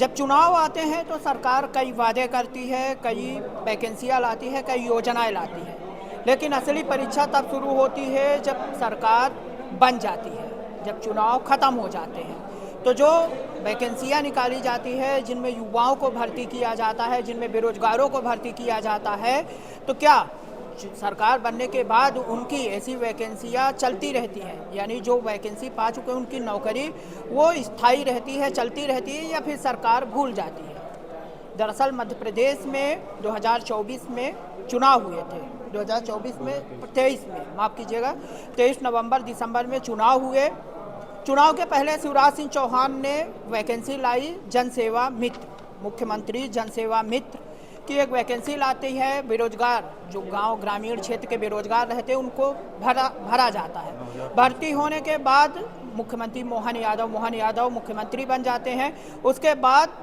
जब चुनाव आते हैं तो सरकार कई वादे करती है, कई वैकेंसियाँ लाती है, कई योजनाएं लाती है, लेकिन असली परीक्षा तब शुरू होती है जब सरकार बन जाती है, जब चुनाव ख़त्म हो जाते हैं। तो जो वैकेंसियाँ निकाली जाती है, जिनमें युवाओं को भर्ती किया जाता है, जिनमें बेरोजगारों को भर्ती किया जाता है, तो क्या सरकार बनने के बाद उनकी ऐसी वैकेंसियाँ चलती रहती हैं, यानी जो वैकेंसी पा चुके हैं उनकी नौकरी वो स्थायी रहती है, चलती रहती है, या फिर सरकार भूल जाती है। दरअसल मध्य प्रदेश में 2024 में चुनाव हुए थे, 2024 में 23 में माफ़ कीजिएगा, 23 नवंबर दिसंबर में चुनाव हुए। चुनाव के पहले शिवराज सिंह चौहान ने वैकेंसी लाई जनसेवा मित्र, मुख्यमंत्री जनसेवा मित्र की एक वैकेंसी लाती है। बेरोजगार जो गांव ग्रामीण क्षेत्र के बेरोजगार रहते हैं उनको भरा जाता है। भर्ती होने के बाद मुख्यमंत्री मोहन यादव मुख्यमंत्री बन जाते हैं। उसके बाद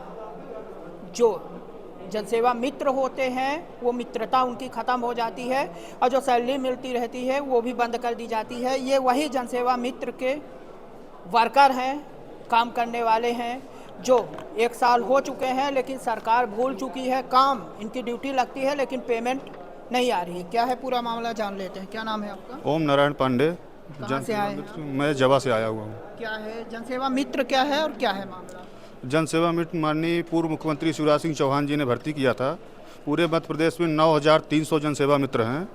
जो जनसेवा मित्र होते हैं वो मित्रता उनकी ख़त्म हो जाती है और जो सैलरी मिलती रहती है वो भी बंद कर दी जाती है। ये वही जनसेवा मित्र के वर्कर हैं, काम करने वाले हैं, जो 1 साल हो चुके हैं लेकिन सरकार भूल चुकी है। काम इनकी ड्यूटी लगती है लेकिन पेमेंट नहीं आ रही है। क्या है पूरा मामला, जान लेते हैं। क्या नाम है आपका? ओम नारायण पांडे। कहाँ से आए हैं? मैं जवा से आया हुआ हूँ। क्या है जनसेवा मित्र, क्या है और क्या है मामला? जनसेवा मित्र माननीय पूर्व मुख्यमंत्री शिवराज सिंह चौहान जी ने भर्ती किया था। पूरे मध्य प्रदेश में 9300 जनसेवा मित्र हैं,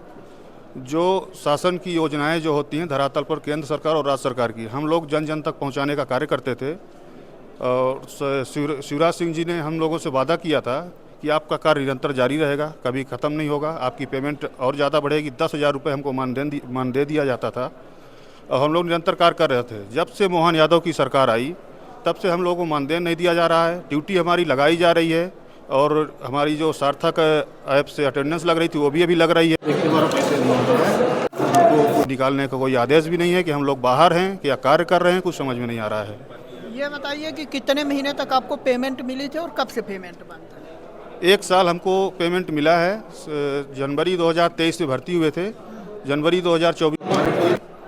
जो शासन की योजनाएं जो होती हैं धरातल पर केंद्र सरकार और राज्य सरकार की, हम लोग जन जन तक पहुंचाने का कार्य करते थे। और शिवराज सिंह जी ने हम लोगों से वादा किया था कि आपका कार्य निरंतर जारी रहेगा, कभी ख़त्म नहीं होगा, आपकी पेमेंट और ज़्यादा बढ़ेगी। 10,000 रुपये हमको मान दे दिया जाता था और हम लोग निरंतर कार्य कर रहे थे। जब से मोहन यादव की सरकार आई तब से हम लोगों को मानदेन नहीं दिया जा रहा है। ड्यूटी हमारी लगाई जा रही है और हमारी जो सार्थक ऐप से अटेंडेंस लग रही थी वो भी अभी लग रही है। हमको निकालने का कोई आदेश भी नहीं है कि हम लोग बाहर हैं क्या कार्य कर रहे हैं, कुछ समझ में नहीं आ रहा है। ये बताइए कि कितने महीने तक आपको पेमेंट मिली थी और कब से पेमेंट बनता है? 1 साल हमको पेमेंट मिला है। जनवरी 2023 से भर्ती हुए थे, जनवरी 2024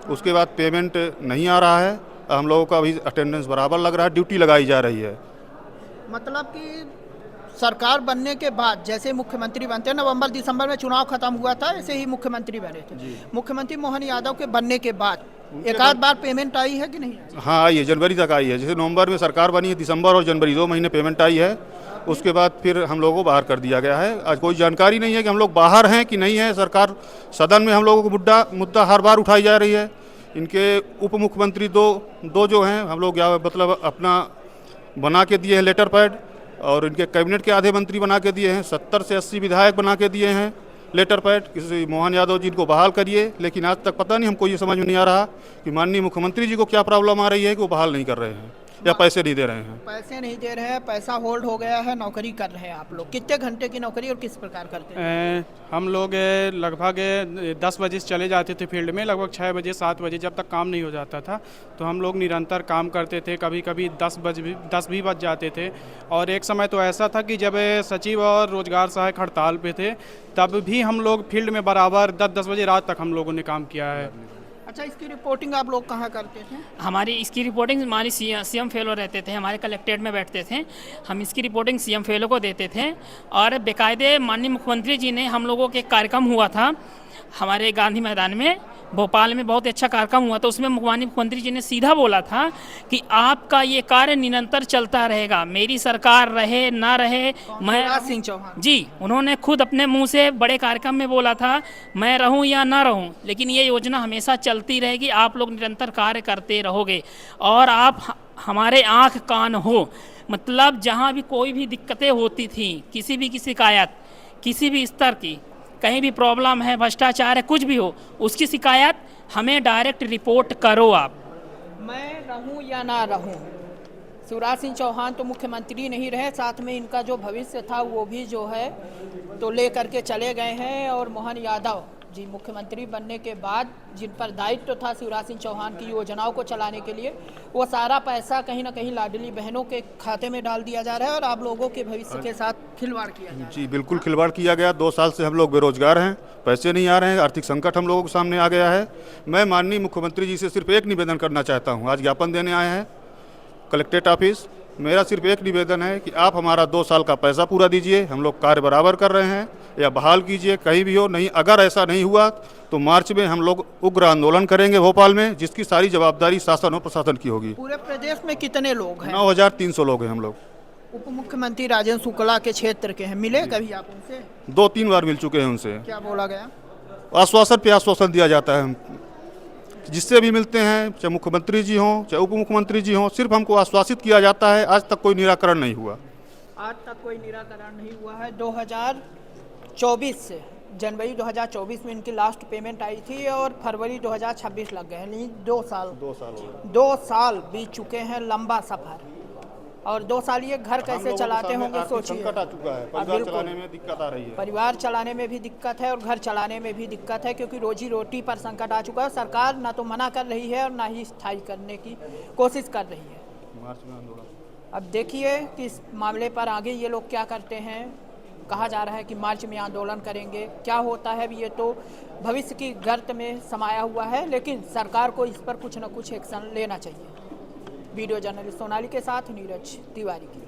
उसके बाद पेमेंट नहीं आ रहा है। हम लोगों का अभी अटेंडेंस बराबर लग रहा है, ड्यूटी लगाई जा रही है। मतलब कि सरकार बनने के बाद जैसे मुख्यमंत्री बनते हैं, नवंबर दिसंबर में चुनाव खत्म हुआ था, ऐसे ही मुख्यमंत्री बने थे। मुख्यमंत्री मोहन यादव के बनने के बाद एक आध बार पेमेंट आई है कि नहीं? हाँ आई है, जनवरी तक आई है। जैसे नवंबर में सरकार बनी है, दिसंबर और जनवरी 2 महीने पेमेंट आई है। उसके बाद फिर हम लोगों को बाहर कर दिया गया है। आज कोई जानकारी नहीं है कि हम लोग बाहर हैं कि नहीं है। सरकार सदन में हम लोगों को मुद्दा हर बार उठाई जा रही है। इनके उप मुख्यमंत्री दो जो हैं हम लोग मतलब अपना बना के दिए हैं लेटर पैड, और इनके कैबिनेट के आधे मंत्री बना के दिए हैं। 70 से 80 विधायक बना के दिए हैं लेटर पैड किसी मोहन यादव जी को बहाल करिए, लेकिन आज तक पता नहीं, हमको ये समझ में नहीं आ रहा कि माननीय मुख्यमंत्री जी को क्या प्रॉब्लम आ रही है कि वो बहाल नहीं कर रहे हैं या पैसे नहीं दे रहे हैं। पैसे नहीं दे रहे हैं, पैसा होल्ड हो गया है, नौकरी कर रहे हैं आप लोग। कितने घंटे की नौकरी और किस प्रकार करते हैं? हम लोग लगभग 10 बजे से चले जाते थे फील्ड में, लगभग 6 बजे 7 बजे जब तक काम नहीं हो जाता था तो हम लोग निरंतर काम करते थे। कभी कभी 10 भी बज जाते थे। और एक समय तो ऐसा था कि जब सचिव और रोजगार सहायक हड़ताल पे थे तब भी हम लोग फील्ड में बराबर 10 बजे रात तक हम लोगों ने काम किया है। अच्छा, इसकी रिपोर्टिंग आप लोग कहाँ करते थे? हमारी इसकी रिपोर्टिंग हमारी सीएम फेलो रहते थे, हमारे कलेक्ट्रेट में बैठते थे। हम इसकी रिपोर्टिंग सीएम फेलो को देते थे और बेकायदे माननीय मुख्यमंत्री जी ने हम लोगों के कार्यक्रम हुआ था हमारे गांधी मैदान में, भोपाल में बहुत अच्छा कार्यक्रम हुआ था। उसमें माननीय मुख्यमंत्री जी ने सीधा बोला था कि आपका ये कार्य निरंतर चलता रहेगा, मेरी सरकार रहे ना रहे। मैं सिंह चौहान जी, उन्होंने खुद अपने मुंह से बड़े कार्यक्रम में बोला था मैं रहूं या ना रहूं, लेकिन ये योजना हमेशा चलती रहेगी, आप लोग निरंतर कार्य करते रहोगे और आप हमारे आँख कान हो। मतलब जहाँ भी कोई भी दिक्कतें होती थी, किसी भी की शिकायत, किसी भी स्तर की, कहीं भी प्रॉब्लम है, भ्रष्टाचार है, कुछ भी हो, उसकी शिकायत हमें डायरेक्ट रिपोर्ट करो आप। मैं रहूं या ना रहूं, शिवराज सिंह चौहान तो मुख्यमंत्री नहीं रहे, साथ में इनका जो भविष्य था वो भी जो है तो ले करके चले गए हैं। और मोहन यादव जी मुख्यमंत्री बनने के बाद जिन पर दायित्व था शिवराज सिंह चौहान की योजनाओं को चलाने के लिए, वो सारा पैसा कहीं ना कहीं लाडली बहनों के खाते में डाल दिया जा रहा है और आप लोगों के भविष्य के साथ खिलवाड़ किया जा रहा है। जी बिल्कुल खिलवाड़ किया गया। 2 साल से हम लोग बेरोजगार हैं, पैसे नहीं आ रहे हैं, आर्थिक संकट हम लोगों के सामने आ गया है। मैं माननीय मुख्यमंत्री जी से सिर्फ एक निवेदन करना चाहता हूँ। आज ज्ञापन देने आए हैं कलेक्ट्रेट ऑफिस मेरा सिर्फ एक निवेदन है कि आप हमारा 2 साल का पैसा पूरा दीजिए, हम लोग कार्य बराबर कर रहे हैं, या बहाल कीजिए कहीं भी हो। नहीं, अगर ऐसा नहीं हुआ तो मार्च में हम लोग उग्र आंदोलन करेंगे भोपाल में, जिसकी सारी जवाबदारी शासन और प्रशासन की होगी। पूरे प्रदेश में कितने लोग हैं? 9300 लोग हैं हम लोग। उप मुख्यमंत्री राजेंद्र शुक्ला के क्षेत्र के हैं, मिले कभी आप उनसे? 2-3 बार मिल चुके हैं उनसे। क्या बोला गया? आश्वासन पे आश्वासन दिया जाता है। जिससे भी मिलते हैं, चाहे मुख्यमंत्री जी हों चाहे उप मुख्यमंत्री जी हों, सिर्फ हमको आश्वासित किया जाता है। आज तक कोई निराकरण नहीं हुआ। आज तक कोई निराकरण नहीं हुआ है। 2024 से जनवरी 2024 में इनकी लास्ट पेमेंट आई थी और फरवरी 2026 लग गए हैं, यानी 2 साल 2 साल बीत चुके हैं। लंबा सफर, और 2 साल ये घर कैसे चलाते होंगे सोचिए। संकट आ चुका है, परिवार चलाने में दिक्कत आ रही है। परिवार चलाने में भी दिक्कत है और घर चलाने में भी दिक्कत है, क्योंकि रोजी रोटी पर संकट आ चुका है। सरकार ना तो मना कर रही है और ना ही स्थायी करने की कोशिश कर रही है। मार्च में आंदोलन। अब देखिए कि इस मामले पर आगे ये लोग क्या करते हैं। कहा जा रहा है कि मार्च में आंदोलन करेंगे, क्या होता है ये तो भविष्य की गर्त में समाया हुआ है, लेकिन सरकार को इस पर कुछ न कुछ एक्शन लेना चाहिए। वीडियो जर्नलिस्ट सोनाली के साथ नीरज तिवारी की।